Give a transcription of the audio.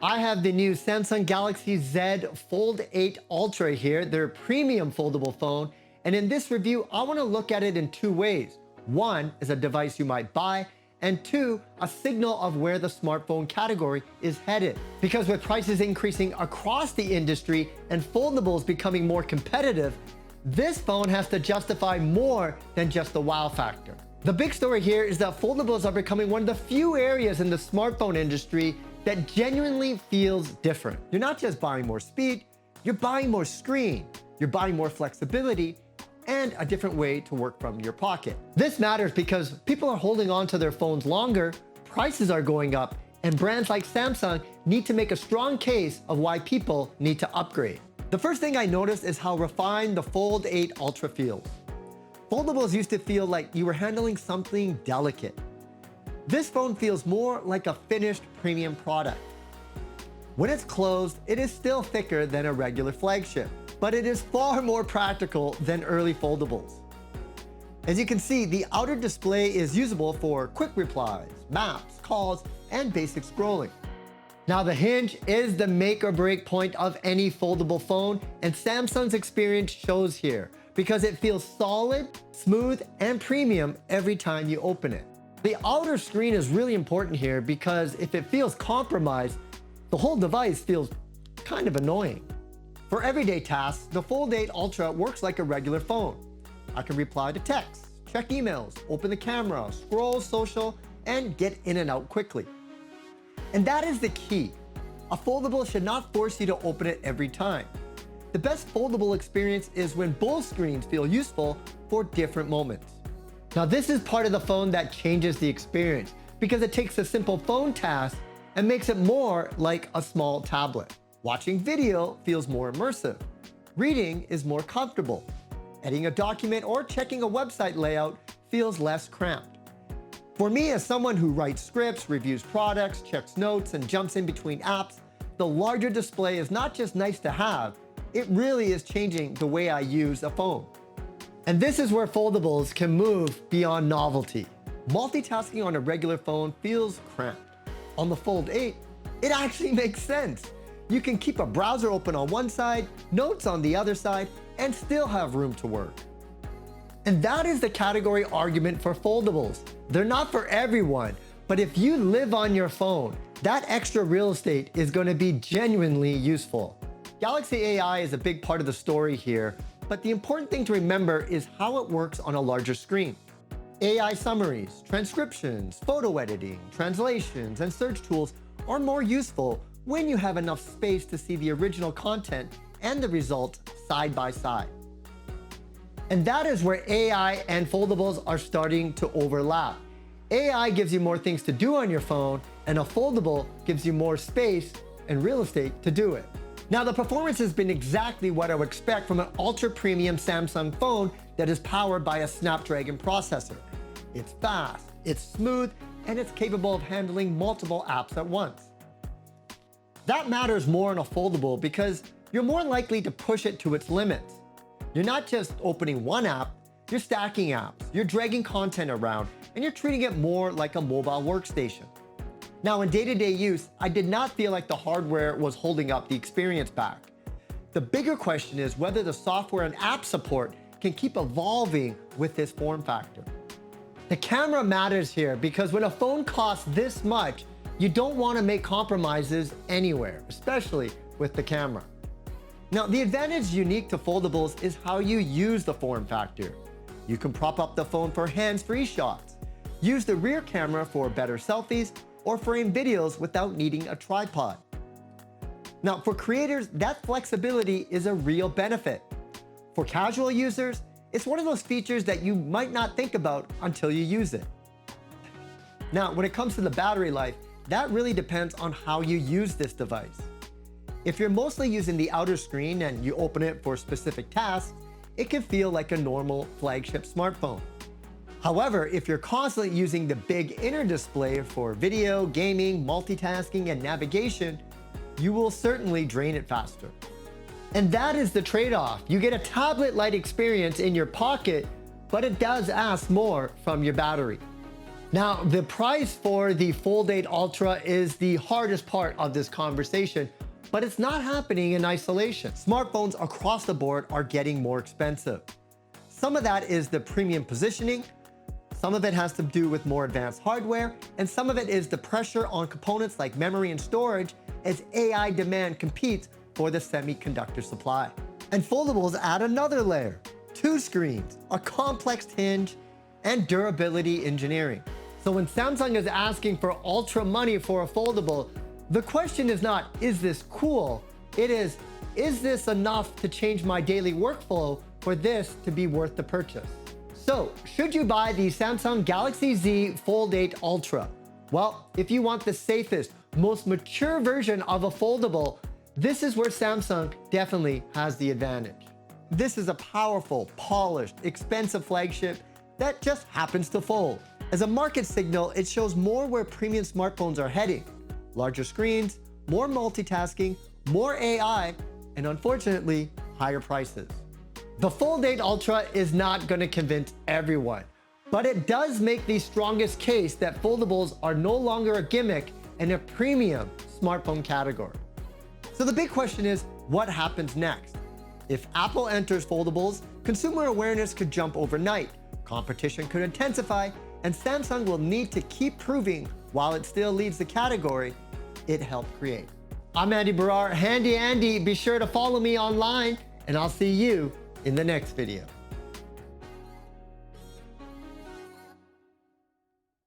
I have the new Samsung Galaxy Z Fold8 Ultra here, their premium foldable phone. And in this review, I want to look at it in two ways. One is a device you might buy, and two, a signal of where the smartphone category is headed. Because with prices increasing across the industry and foldables becoming more competitive, this phone has to justify more than just the wow factor. The big story here is that foldables are becoming one of the few areas in the smartphone industry that genuinely feels different. You're not just buying more speed, you're buying more screen, you're buying more flexibility, and a different way to work from your pocket. This matters because people are holding on to their phones longer, prices are going up, and brands like Samsung need to make a strong case of why people need to upgrade. The first thing I noticed is how refined the Fold8 Ultra feels. Foldables used to feel like you were handling something delicate. This phone feels more like a finished premium product. When it's closed, it is still thicker than a regular flagship, but it is far more practical than early foldables. As you can see, the outer display is usable for quick replies, maps, calls, and basic scrolling. Now the hinge is the make or break point of any foldable phone, and Samsung's experience shows here because it feels solid, smooth, and premium every time you open it. The outer screen is really important here because if it feels compromised, the whole device feels kind of annoying. For everyday tasks, the Fold8 Ultra works like a regular phone. I can reply to texts, check emails, open the camera, scroll social, and get in and out quickly. And that is the key. A foldable should not force you to open it every time. The best foldable experience is when both screens feel useful for different moments. Now this is part of the phone that changes the experience because it takes a simple phone task and makes it more like a small tablet. Watching video feels more immersive. Reading is more comfortable. Editing a document or checking a website layout feels less cramped. For me, as someone who writes scripts, reviews products, checks notes, and jumps in between apps, the larger display is not just nice to have, it really is changing the way I use a phone. And this is where foldables can move beyond novelty. Multitasking on a regular phone feels cramped. On the Fold8, it actually makes sense. You can keep a browser open on one side, notes on the other side, and still have room to work. And that is the category argument for foldables. They're not for everyone, but if you live on your phone, that extra real estate is going to be genuinely useful. Galaxy AI is a big part of the story here, but the important thing to remember is how it works on a larger screen. AI summaries, transcriptions, photo editing, translations, and search tools are more useful when you have enough space to see the original content and the results side by side. And that is where AI and foldables are starting to overlap. AI gives you more things to do on your phone, and a foldable gives you more space and real estate to do it. Now the performance has been exactly what I would expect from an ultra premium Samsung phone that is powered by a Snapdragon processor. It's fast, it's smooth, and it's capable of handling multiple apps at once. That matters more on a foldable because you're more likely to push it to its limits. You're not just opening one app, you're stacking apps, you're dragging content around, and you're treating it more like a mobile workstation. Now in day-to-day use, I did not feel like the hardware was holding up the experience back. The bigger question is whether the software and app support can keep evolving with this form factor. The camera matters here because when a phone costs this much, you don't want to make compromises anywhere, especially with the camera. Now the advantage unique to foldables is how you use the form factor. You can prop up the phone for hands-free shots, use the rear camera for better selfies, or frame videos without needing a tripod. Now for creators, that flexibility is a real benefit. For casual users, it's one of those features that you might not think about until you use it. Now when it comes to the battery life, that really depends on how you use this device. If you're mostly using the outer screen and you open it for specific tasks, it can feel like a normal flagship smartphone. However, if you're constantly using the big inner display for video, gaming, multitasking, and navigation, you will certainly drain it faster. And that is the trade-off. You get a tablet-like experience in your pocket, but it does ask more from your battery. Now, the price for the Fold 8 Ultra is the hardest part of this conversation, but it's not happening in isolation. Smartphones across the board are getting more expensive. Some of that is the premium positioning, some of it has to do with more advanced hardware, and some of it is the pressure on components like memory and storage as AI demand competes for the semiconductor supply. And foldables add another layer: 2 screens, a complex hinge, and durability engineering. So when Samsung is asking for ultra money for a foldable, the question is not, is this cool? It is this enough to change my daily workflow for this to be worth the purchase? So, should you buy the Samsung Galaxy Z Fold8 Ultra? Well, if you want the safest, most mature version of a foldable, this is where Samsung definitely has the advantage. This is a powerful, polished, expensive flagship that just happens to fold. As a market signal, it shows more where premium smartphones are heading: larger screens, more multitasking, more AI, and unfortunately, higher prices. The Fold8 Ultra is not going to convince everyone, but it does make the strongest case that foldables are no longer a gimmick in a premium smartphone category. So the big question is, what happens next? If Apple enters foldables, consumer awareness could jump overnight, competition could intensify, and Samsung will need to keep proving, while it still leads the category, it helped create. I'm Andy Barrar, Handy Andy. Be sure to follow me online, and I'll see you in the next video.